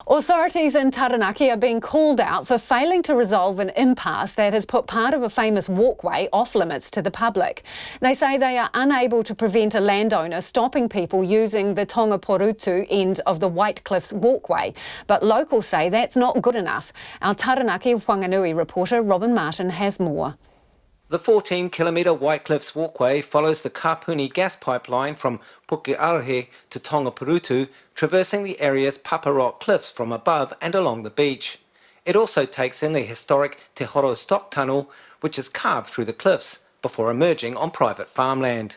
Authorities in Taranaki are being called out for failing to resolve an impasse that has put part of a famous walkway off limits to the public. They say they are unable to prevent a landowner stopping people using the Tongaporutu end of the White Cliffs walkway, but locals say that's not good enough. Our Taranaki Whanganui reporter Robin Martin has more. The 14-kilometre White Cliffs walkway follows the Kapuni gas pipeline from Pukearehe to Tongaporutu, traversing the area's Papa Rock cliffs from above and along the beach. It also takes in the historic Te Horo stock tunnel, which is carved through the cliffs, before emerging on private farmland.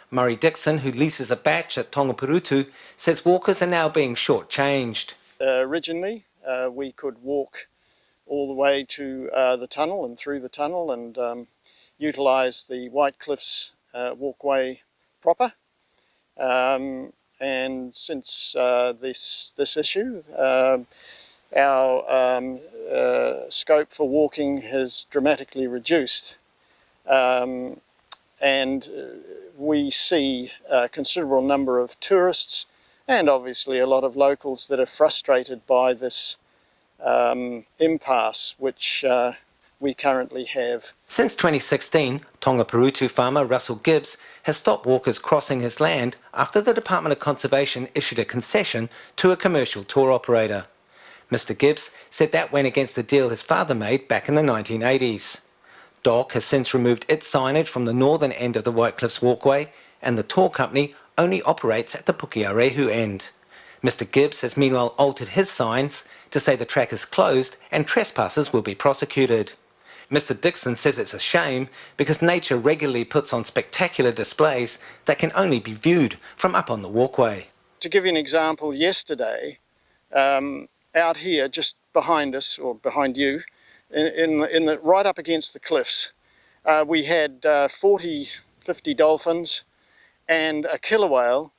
Murray Dixon, who leases a batch at Tongaporutu, says walkers are now being shortchanged. Originally, we could walk all the way to the tunnel and through the tunnel and utilise the White Cliffs walkway proper. And since this issue, our scope for walking has dramatically reduced. And we see a considerable number of tourists and obviously a lot of locals that are frustrated by this impasse which we currently have. Since 2016, Tongaporutu farmer Russell Gibbs has stopped walkers crossing his land after the Department of Conservation issued a concession to a commercial tour operator. Mr Gibbs said that went against the deal his father made back in the 1980s. DOC has since removed its signage from the northern end of the White Cliffs walkway, and the tour company only operates at the Pukearehe end. Mr Gibbs has meanwhile altered his signs to say the track is closed and trespassers will be prosecuted. Mr Dixon says it's a shame because nature regularly puts on spectacular displays that can only be viewed from up on the walkway. To give you an example, yesterday, out here just behind us, or behind you, right up against the cliffs, we had 50 dolphins and a killer whale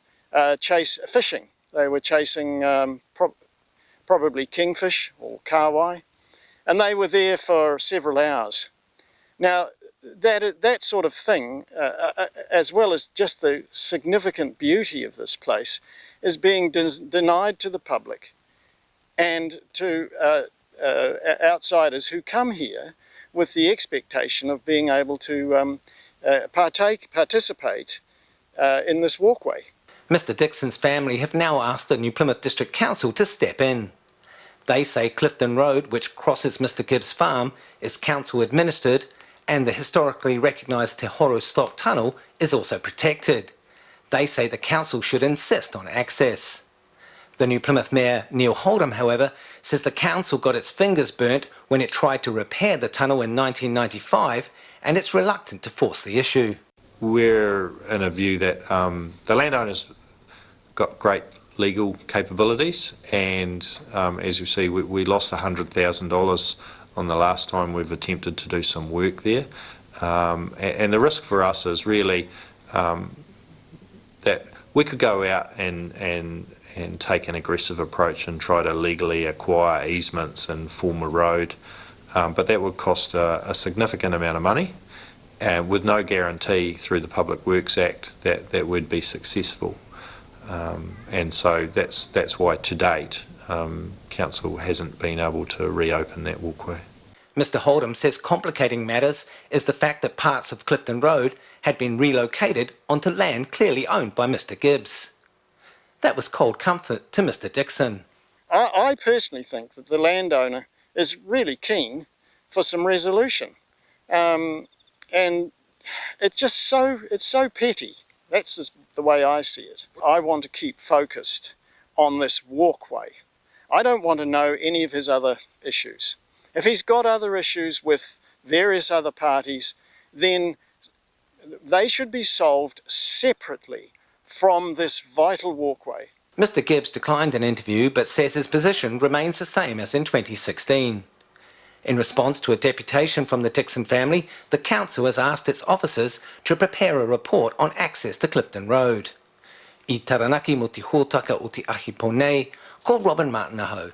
fishing. They were chasing probably kingfish or kahawai, and they were there for several hours. Now, that sort of thing, as well as just the significant beauty of this place, is being denied to the public and to outsiders who come here with the expectation of being able to participate in this walkway. Mr Dixon's family have now asked the New Plymouth District Council to step in. They say Clifton Road, which crosses Mr Gibbs' farm, is council administered, and the historically recognised Te Horo stock tunnel is also protected. They say the council should insist on access. The New Plymouth Mayor Neil Holdham, however, says the council got its fingers burnt when it tried to repair the tunnel in 1995, and it's reluctant to force the issue. We're in a view that the landowners got great legal capabilities, and as you see, we lost $100,000 on the last time we've attempted to do some work there, and the risk for us is really that we could go out and take an aggressive approach and try to legally acquire easements and form a road, but that would cost a significant amount of money, and with no guarantee through the Public Works Act that we'd be successful. And so that's why to date Council hasn't been able to reopen that walkway. Mr Holdham says complicating matters is the fact that parts of Clifton Road had been relocated onto land clearly owned by Mr Gibbs. That was cold comfort to Mr Dixon. I personally think that the landowner is really keen for some resolution, and it's so petty. That's just the way I see it. I want to keep focused on this walkway. I don't want to know any of his other issues. If he's got other issues with various other parties, then they should be solved separately from this vital walkway. Mr Gibbs declined an interview but says his position remains the same as in 2016. In response to a deputation from the Dixon family, the council has asked its officers to prepare a report on access to Clifton Road. I Taranaki mo te hōtaka o te ahi ponei, ko Robin Martin aho.